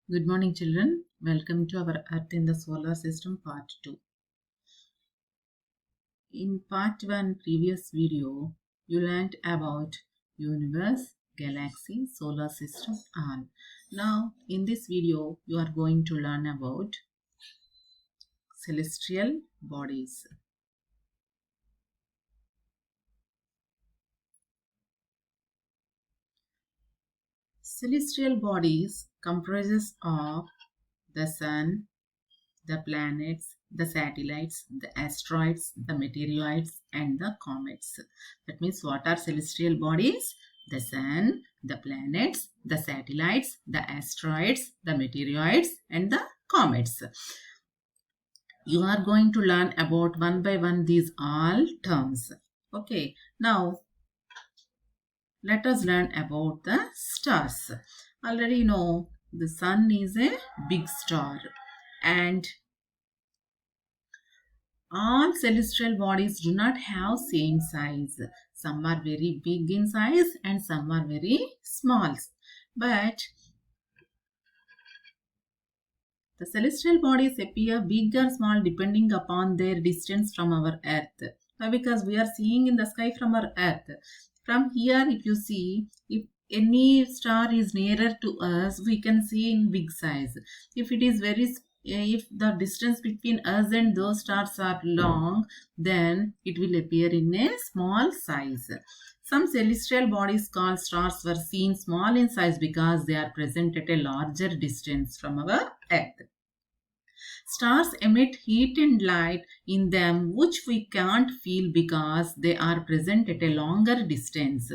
Good morning, children. Welcome to our Earth in the Solar System Part 2. In Part 1 previous video, you learned about universe, galaxy, solar system, all. Now, in this video, you are going to learn about celestial bodies. Celestial bodies comprises of the sun, the planets, the satellites, the asteroids, the meteoroids, and the comets. That means what are celestial bodies? The sun, the planets, the satellites, the asteroids, the meteoroids, and the comets. You are going to learn about one by one these all terms. Okay, now let us learn about the stars. Already know the sun is a big star, and all celestial bodies do not have same size. Some are very big in size and some are very small. But the celestial bodies appear big or small depending upon their distance from our earth. Why? Because we are seeing in the sky from our earth. From here, if you see, if any star is nearer to us, we can see in big size. If it is if the distance between us and those stars are long, then it will appear in a small size. Some celestial bodies called stars were seen small in size because they are present at a larger distance from our earth. Stars emit heat and light in them which we can't feel because they are present at a longer distance.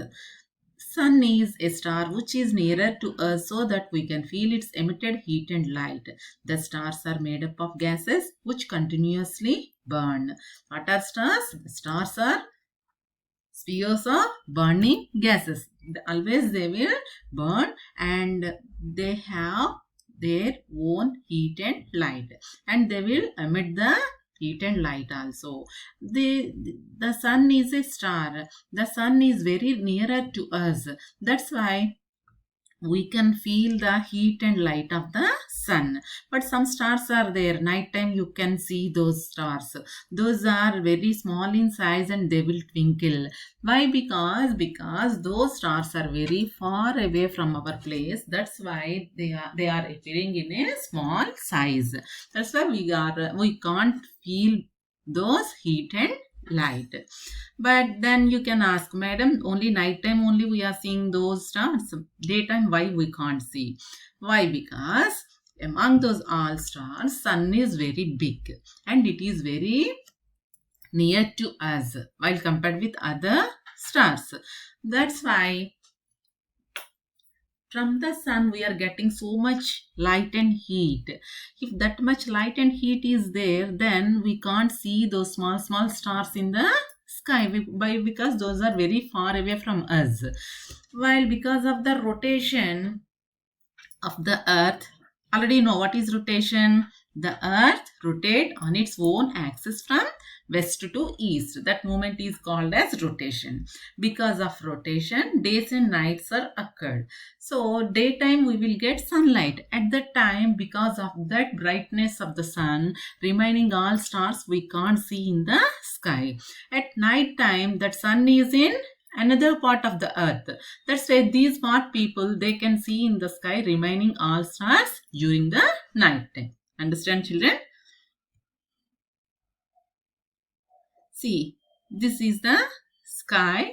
Sun is a star which is nearer to us so that we can feel its emitted heat and light. The stars are made up of gases which continuously burn. What are stars? Stars are spheres of burning gases. Always they will burn and they have their own heat and light, and they will emit the heat and light also. The sun is a star. The sun is very nearer to us. That's why we can feel the heat and light of the sun. But some stars are there, nighttime you can see those stars. Those are very small in size and they will twinkle. Why? Because those stars are very far away from our place. That's why they are appearing in a small size. That's why we can't feel those heat and light. But then you can ask, madam, only nighttime only we are seeing those stars. Daytime, why we can't see? Why? Because among those all stars, sun is very big and it is very near to us while compared with other stars. That's why from the sun we are getting so much light and heat. If that much light and heat is there, then we can't see those small stars in the sky because those are very far away from us. While because of the rotation of the earth, already know what is rotation. The earth rotates on its own axis from west to east. That movement is called as rotation. Because of rotation, days and nights are occurred. So daytime we will get sunlight. At that time, because of that brightness of the sun, remaining all stars we can't see in the sky. At night time, that sun is in another part of the earth. That's why these smart people, they can see in the sky remaining all stars during the night time. Understand, children? See, this is the sky.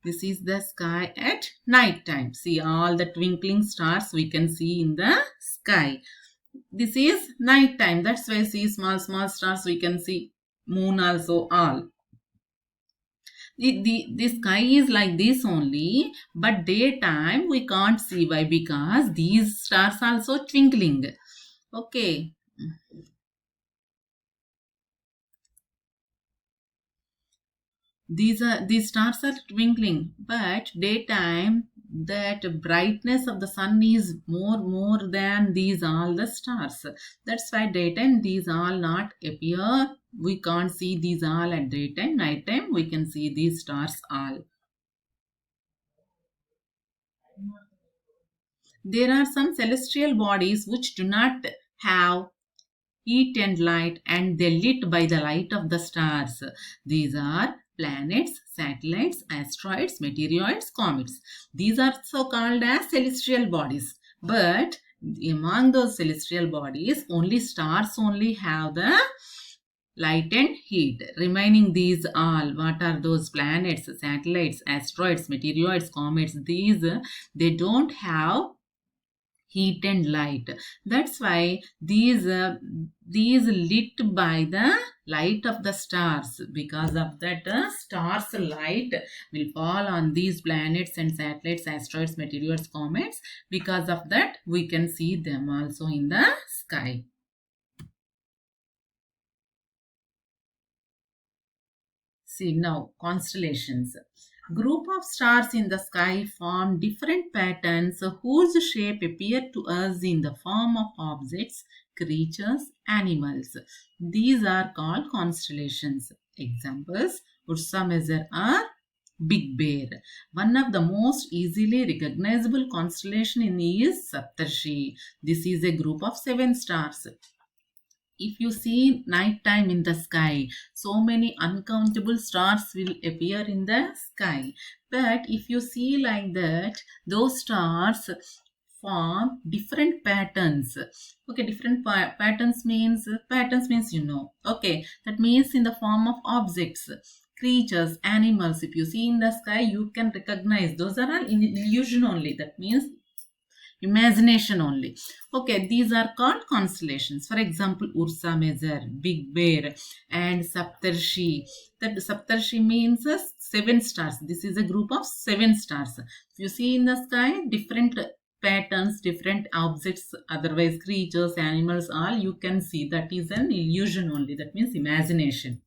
This is the sky at night time. See, all the twinkling stars we can see in the sky. This is night time. That's why see small stars we can see. Moon also all. The sky is like this only, but daytime we can't see. Why? Because these stars also twinkling. Okay. These stars are twinkling, but daytime that brightness of the sun is more than these all the stars. That's why daytime these all not appear. We can't see these all at daytime. Nighttime we can see these stars all. there are some celestial bodies which do not have heat and light, and they lit by the light of the stars. These are planets, satellites, asteroids, meteoroids, comets. These are so called as celestial bodies. But among those celestial bodies, only stars only have the light and heat. Remaining these all, what are those planets, satellites, asteroids, meteoroids, comets? These, they don't have heat and light. That's why these lit by the light of the stars. Because of that, stars light will fall on these planets and satellites, asteroids, meteoroids, comets. Because of that, we can see them also in the sky. See now, constellations. Group of stars in the sky form different patterns whose shape appear to us in the form of objects, creatures, animals. These are called constellations. Examples: Ursa Major or Big Bear. One of the most easily recognizable constellation is Saptarshi. This is a group of 7 stars. If you see night time in the sky, so many uncountable stars will appear in the sky. But if you see like that, those stars form different patterns. Okay, different patterns means you know. Okay, that means in the form of objects, creatures, animals. If you see in the sky, you can recognize those are all in illusion only. That means imagination only. Okay, these are called constellations. For example, Ursa Major, Big Bear, and Saptarshi. That Saptarshi means 7 stars. This is a group of 7 stars. If you see in the sky, different patterns, different objects, otherwise creatures, animals, all you can see. That is an illusion only. That means imagination.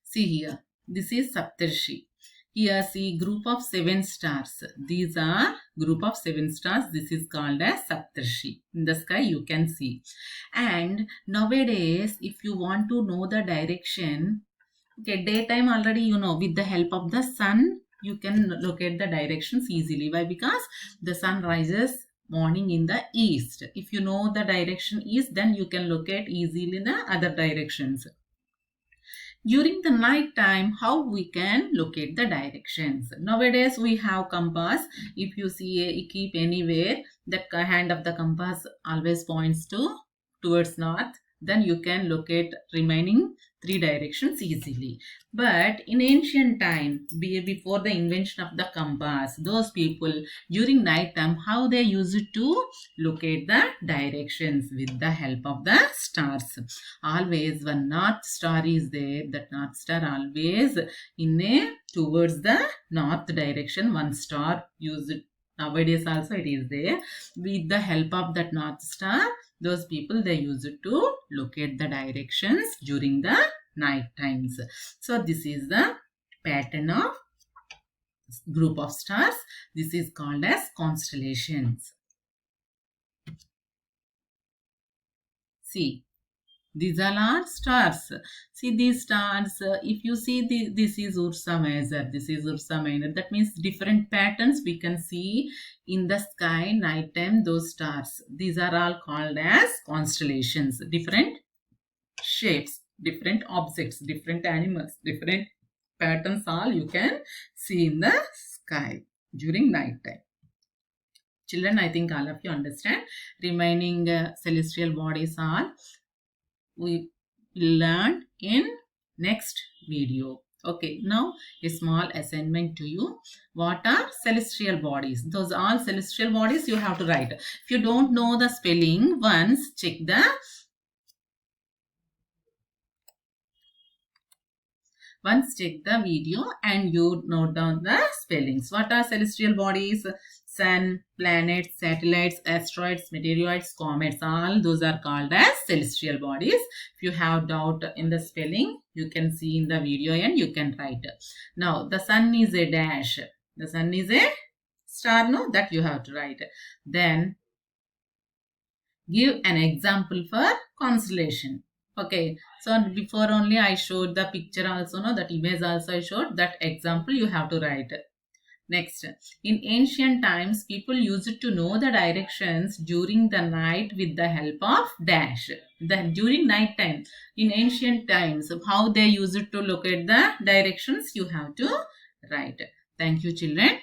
See here, this is Saptarshi. Here see group of 7 stars. These are group of 7 stars. This is called as Saptarshi. In the sky you can see. And nowadays if you want to know the direction, okay, daytime already you know, with the help of the sun you can locate the directions easily. Why? Because the sun rises morning in the east. If you know the direction east, then you can locate easily the other directions. During the night time, how we can locate the directions? Nowadays we have compass. If you see keep anywhere, the hand of the compass always points towards north, then you can locate remaining 3 directions easily. But in ancient time, before the invention of the compass, those people during night time, how they used to locate the directions? With the help of the stars. Always one north star is there. That north star always towards the north direction. One star used. Nowadays also it is there. With the help of that north star, those people they use it to locate the directions during the night times. So this is the pattern of group of stars. This is called as constellations. See, these are all stars. See these stars. If you see this is Ursa Major. This is Ursa Minor. That means different patterns we can see in the sky night time. Those stars. These are all called as constellations. Different shapes, different objects, different animals, different patterns. All you can see in the sky during night time. Children, I think all of you understand. Remaining celestial bodies are we learn in next video. Okay, now a small assignment to you. What are celestial bodies? Those are all celestial bodies you have to write. If you don't know the spelling, once check the video and you note down the spellings. What are celestial bodies? Sun, planets, satellites, asteroids, meteoroids, comets, all those are called as celestial bodies. If you have doubt in the spelling, you can see in the video and you can write. Now, the sun is a dash. The sun is a star, no? That you have to write. Then, give an example for constellation. Okay, so before only I showed the picture also, no? That image also I showed. That example you have to write. Next, in ancient times, people used to know the directions during the night with the help of dash. During night time, in ancient times, how they used to locate the directions, you have to write. Thank you, children.